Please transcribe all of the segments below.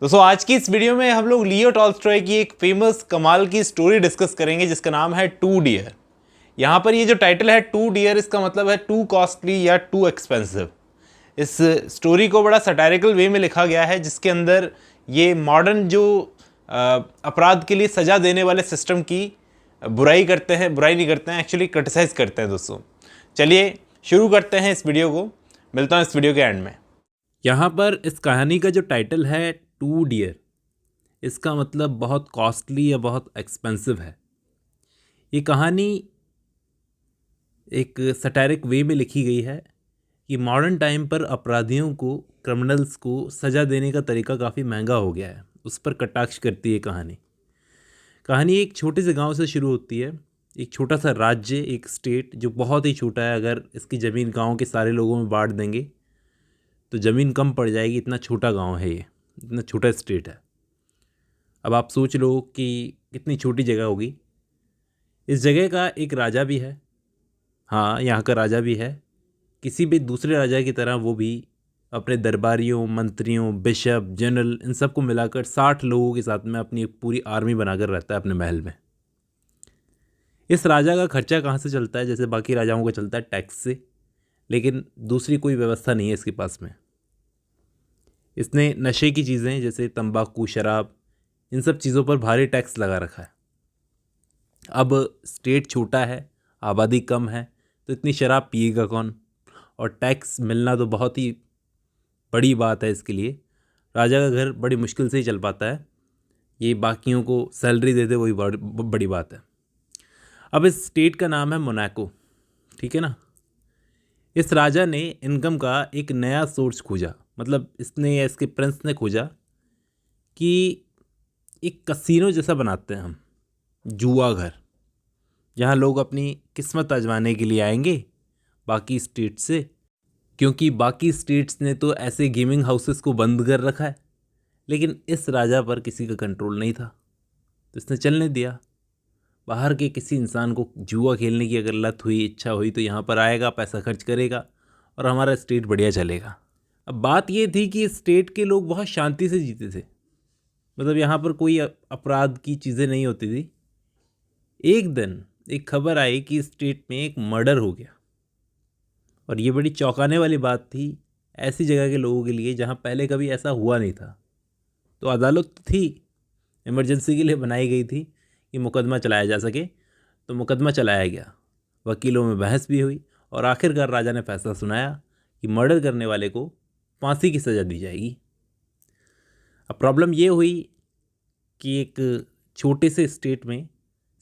दोस्तों आज की इस वीडियो में हम लोग लियो टॉल्स्टॉय की एक फेमस कमाल की स्टोरी डिस्कस करेंगे जिसका नाम है टू डियर। यहाँ पर ये जो टाइटल है टू डियर, इसका मतलब है टू कॉस्टली या टू एक्सपेंसिव। इस स्टोरी को बड़ा सटायरिकल वे में लिखा गया है जिसके अंदर ये मॉडर्न जो अपराध के लिए सज़ा देने वाले सिस्टम की बुराई करते हैं, बुराई नहीं करते हैं, एक्चुअली क्रिटिसाइज करते हैं। दोस्तों चलिए शुरू करते हैं इस वीडियो को, मिलता हूँ इस वीडियो के एंड में। यहाँ पर इस कहानी का जो टाइटल है टू डियर, इसका मतलब बहुत कॉस्टली या बहुत एक्सपेंसिव है। ये कहानी एक सटायरिक वे में लिखी गई है कि मॉडर्न टाइम पर अपराधियों को, क्रिमिनल्स को सज़ा देने का तरीका काफ़ी महंगा हो गया है, उस पर कटाक्ष करती है कहानी एक छोटे से गांव से शुरू होती है। एक छोटा सा राज्य, एक स्टेट जो बहुत ही छोटा है। अगर इसकी ज़मीन गांव के सारे लोगों में बांट देंगे तो ज़मीन कम पड़ जाएगी, इतना छोटा गांव है ये, इतना छोटा स्टेट है। अब आप सोच लो कि कितनी छोटी जगह होगी। इस जगह का एक राजा भी है, हाँ यहाँ का राजा भी है। किसी भी दूसरे राजा की तरह वो भी अपने दरबारियों, मंत्रियों, बिशप, जनरल, इन सब को मिलाकर 60 लोगों के साथ में अपनी एक पूरी आर्मी बनाकर रहता है अपने महल में। इस राजा का खर्चा कहाँ से चलता है? जैसे बाकी राजाओं का चलता है टैक्स से, लेकिन दूसरी कोई व्यवस्था नहीं है इसके पास में। इसने नशे की चीज़ें जैसे तंबाकू, शराब, इन सब चीज़ों पर भारी टैक्स लगा रखा है। अब स्टेट छोटा है, आबादी कम है, तो इतनी शराब पिएगा कौन? और टैक्स मिलना तो बहुत ही बड़ी बात है इसके लिए। राजा का घर बड़ी मुश्किल से ही चल पाता है, ये बाकियों को सैलरी देते वही बड़ी बात है। अब इस स्टेट का नाम है मोनाको, ठीक है ना। इस राजा ने इनकम का एक नया सोर्स खोजा, मतलब इसने या इसके प्रिंस ने खोजा कि एक कसिनो जैसा बनाते हैं हम, जुआ घर, जहाँ लोग अपनी किस्मत आजमाने के लिए आएंगे बाकी स्टेट से, क्योंकि बाकी स्टेट्स ने तो ऐसे गेमिंग हाउसेस को बंद कर रखा है। लेकिन इस राजा पर किसी का कंट्रोल नहीं था, तो इसने चलने दिया। बाहर के किसी इंसान को जुआ खेलने की अगर लत हुई, इच्छा हुई, तो यहाँ पर आएगा, पैसा खर्च करेगा और हमारा स्टेट बढ़िया चलेगा। अब बात ये थी कि स्टेट के लोग बहुत शांति से जीते थे, मतलब यहाँ पर कोई अपराध की चीज़ें नहीं होती थी। एक दिन एक खबर आई कि स्टेट में एक मर्डर हो गया, और ये बड़ी चौंकाने वाली बात थी ऐसी जगह के लोगों के लिए जहाँ पहले कभी ऐसा हुआ नहीं था। तो अदालत थी, इमरजेंसी के लिए बनाई गई थी कि मुकदमा चलाया जा सके, तो मुकदमा चलाया गया। वकीलों में बहस भी हुई और आखिरकार राजा ने फैसला सुनाया कि मर्डर करने वाले को फांसी की सज़ा दी जाएगी। अब प्रॉब्लम ये हुई कि एक छोटे से स्टेट में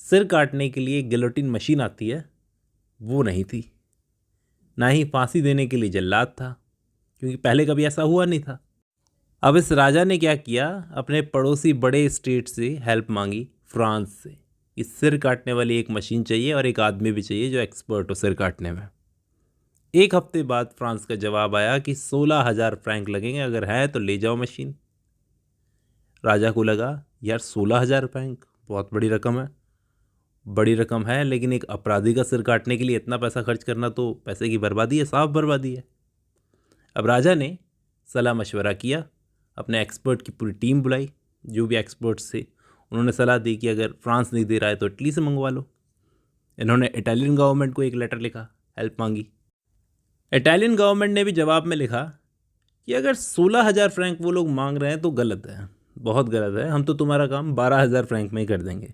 सिर काटने के लिए गिलोटिन मशीन आती है, वो नहीं थी, ना ही फांसी देने के लिए जल्लाद था, क्योंकि पहले कभी ऐसा हुआ नहीं था। अब इस राजा ने क्या किया, अपने पड़ोसी बड़े स्टेट से हेल्प मांगी, फ्रांस से। इस सिर काटने वाली एक मशीन चाहिए और एक आदमी भी चाहिए जो एक्सपर्ट हो सिर काटने में। एक हफ्ते बाद फ्रांस का जवाब आया कि 16,000 फ्रैंक लगेंगे, अगर है तो ले जाओ मशीन। राजा को लगा यार 16,000 फ्रैंक बहुत बड़ी रकम है, बड़ी रकम है, लेकिन एक अपराधी का सिर काटने के लिए इतना पैसा खर्च करना तो पैसे की बर्बादी है, साफ बर्बादी है। अब राजा ने सलाह मशवरा किया, अपने एक्सपर्ट की पूरी टीम बुलाई, जो भी एक्सपर्ट्स थे उन्होंने सलाह दी कि अगर फ्रांस नहीं दे रहा है तो इटली से मंगवा लो। इन्होंने इटालियन गवर्नमेंट को एक लेटर लिखा, हेल्प मांगी। इटालियन गवर्नमेंट ने भी जवाब में लिखा कि अगर 16,000 फ्रैंक वो लोग मांग रहे हैं तो गलत है, बहुत गलत है, हम तो तुम्हारा काम 12,000 फ्रैंक में ही कर देंगे।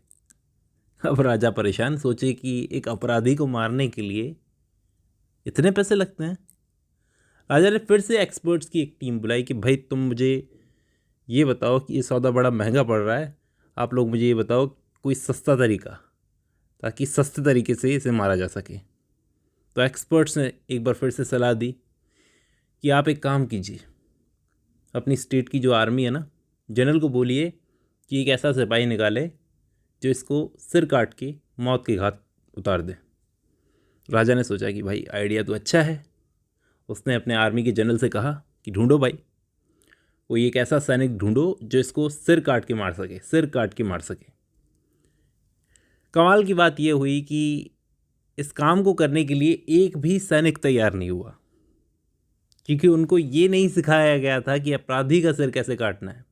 अब राजा परेशान, सोचे कि एक अपराधी को मारने के लिए इतने पैसे लगते हैं। राजा ने फिर से एक्सपर्ट्स की एक टीम बुलाई कि भाई तुम मुझे ये बताओ कि ये सौदा बड़ा महंगा पड़ रहा है, आप लोग मुझे ये बताओ कोई सस्ता तरीका, ताकि सस्ते तरीके से इसे मारा जा सके। तो एक्सपर्ट्स ने एक बार फिर से सलाह दी कि आप एक काम कीजिए, अपनी स्टेट की जो आर्मी है ना, जनरल को बोलिए कि एक ऐसा सिपाही निकाले जो इसको सिर काट के मौत के घाट उतार दे। राजा ने सोचा कि भाई आइडिया तो अच्छा है। उसने अपने आर्मी के जनरल से कहा कि ढूंढो भाई, कोई एक ऐसा सैनिक ढूंढो जो इसको सिर काट के मार सके, सिर काट के मार सके। कमाल की बात यह हुई कि इस काम को करने के लिए एक भी सैनिक तैयार नहीं हुआ, क्योंकि उनको ये नहीं सिखाया गया था कि अपराधी का सिर कैसे काटना है।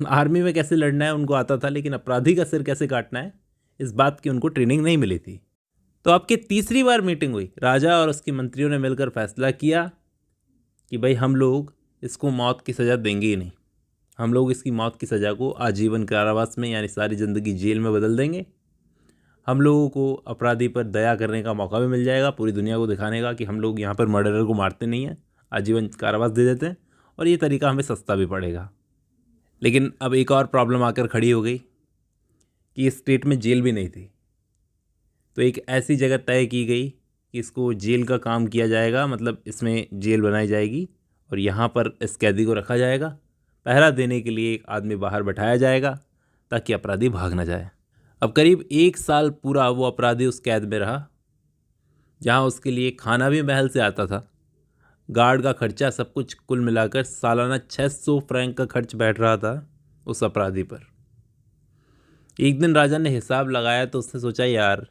आर्मी में कैसे लड़ना है उनको आता था, लेकिन अपराधी का सिर कैसे काटना है इस बात की उनको ट्रेनिंग नहीं मिली थी। तो आपकी तीसरी बार मीटिंग हुई। राजा और उसके मंत्रियों ने मिलकर फैसला किया कि भाई हम लोग इसको मौत की सज़ा देंगे ही नहीं, हम लोग इसकी मौत की सज़ा को आजीवन कारावास में यानी सारी ज़िंदगी जेल में बदल देंगे। हम लोगों को अपराधी पर दया करने का मौका भी मिल जाएगा, पूरी दुनिया को दिखाने का कि हम लोग यहाँ पर मर्डरर को मारते नहीं हैं, आजीवन कारावास दे देते हैं और ये तरीका हमें सस्ता भी पड़ेगा। लेकिन अब एक और प्रॉब्लम आकर खड़ी हो गई कि इस स्टेट में जेल भी नहीं थी। तो एक ऐसी जगह तय की गई कि इसको जेल का काम किया जाएगा, मतलब इसमें जेल बनाई जाएगी और यहाँ पर इस कैदी को रखा जाएगा। पहरा देने के लिए एक आदमी बाहर बैठाया जाएगा ताकि अपराधी भाग ना जाए। अब करीब 1 साल पूरा वो अपराधी उस कैद में रहा, जहाँ उसके लिए खाना भी महल से आता था, गार्ड का खर्चा, सब कुछ कुल मिलाकर सालाना 600 फ्रैंक का खर्च बैठ रहा था उस अपराधी पर। एक दिन राजा ने हिसाब लगाया तो उसने सोचा यार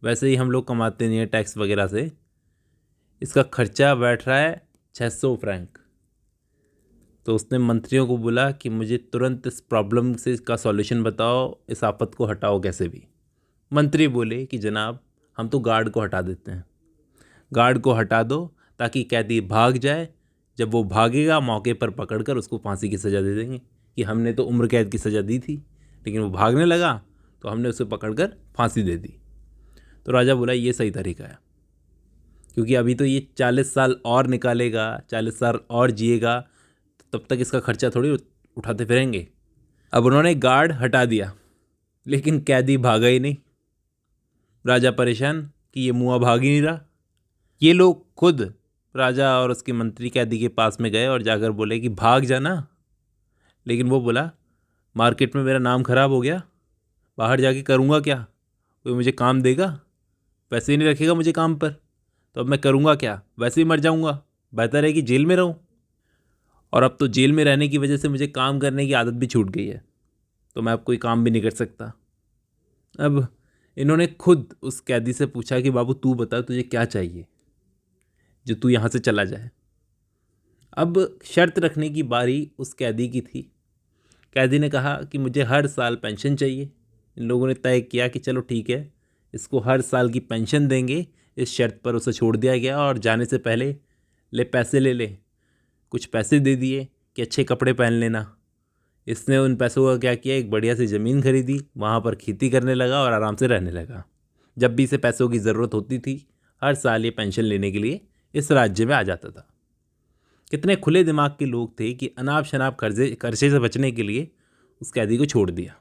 वैसे ही हम लोग कमाते नहीं हैं टैक्स वगैरह से, इसका खर्चा बैठ रहा है 600 फ्रैंक। तो उसने मंत्रियों को बोला कि मुझे तुरंत इस प्रॉब्लम से इसका सॉल्यूशन बताओ, इस आफत को हटाओ कैसे भी। मंत्री बोले कि जनाब हम तो गार्ड को हटा देते हैं, गार्ड को हटा दो ताकि कैदी भाग जाए, जब वो भागेगा मौके पर पकड़कर उसको फांसी की सज़ा दे देंगे कि हमने तो उम्र कैद की सज़ा दी थी लेकिन वो भागने लगा तो हमने उसे पकड़कर फांसी दे दी। तो राजा बोला ये सही तरीका है, क्योंकि अभी तो ये 40 साल और निकालेगा, 40 साल और जिएगा, तो तब तक इसका खर्चा थोड़ी उठाते फिरेंगे। अब उन्होंने गार्ड हटा दिया लेकिन कैदी भागा ही नहीं। राजा परेशान कि ये मुआ भाग ही नहीं रहा। ये लोग खुद राजा और उसके मंत्री कैदी के पास में गए और जाकर बोले कि भाग जाना, लेकिन वो बोला मार्केट में मेरा नाम खराब हो गया, बाहर जाके करूँगा क्या, कोई मुझे काम देगा, पैसे ही नहीं रखेगा मुझे काम पर, तो अब मैं करूँगा क्या, वैसे ही मर जाऊँगा, बेहतर है कि जेल में रहूँ। और अब तो जेल में रहने की वजह से मुझे काम करने की आदत भी छूट गई है, तो मैं अब कोई काम भी नहीं कर सकता। अब इन्होंने खुद उस कैदी से पूछा कि बाबू तू बता तुझे क्या चाहिए जो तू यहाँ से चला जाए। अब शर्त रखने की बारी उस कैदी की थी। कैदी ने कहा कि मुझे हर साल पेंशन चाहिए। इन लोगों ने तय किया कि चलो ठीक है, इसको हर साल की पेंशन देंगे। इस शर्त पर उसे छोड़ दिया गया और जाने से पहले ले पैसे ले ले, कुछ पैसे दे दिए कि अच्छे कपड़े पहन लेना। इसने उन पैसों का क्या किया, एक बढ़िया सी ज़मीन खरीदी, वहाँ पर खेती करने लगा और आराम से रहने लगा। जब भी इसे पैसों की ज़रूरत होती थी हर साल ये पेंशन लेने के लिए इस राज्य में आ जाता था। कितने खुले दिमाग के लोग थे कि अनाप शनाप खर्चे से बचने के लिए उस कैदी को छोड़ दिया।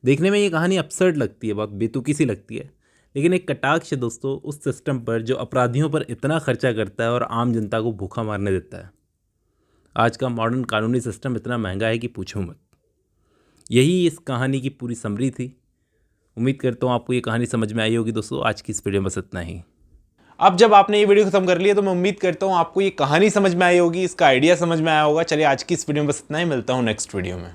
देखने में ये कहानी अपसर्ड लगती है, बहुत बेतुकी सी लगती है, लेकिन एक कटाक्ष है दोस्तों उस सिस्टम पर जो अपराधियों पर इतना खर्चा करता है और आम जनता को भूखा मारने देता है। आज का मॉडर्न कानूनी सिस्टम इतना महंगा है कि पूछो मत। यही इस कहानी की पूरी समरी थी। उम्मीद करता हूँ आपको ये कहानी समझ में आई होगी दोस्तों। आज की इस वीडियो में बस इतना ही। अब जब आपने ये वीडियो खत्म कर लिया तो मैं उम्मीद करता हूँ आपको ये कहानी समझ में आई होगी, इसका आइडिया समझ में आया होगा। चलिए आज की इस वीडियो में बस इतना ही, मिलता हूँ नेक्स्ट वीडियो में।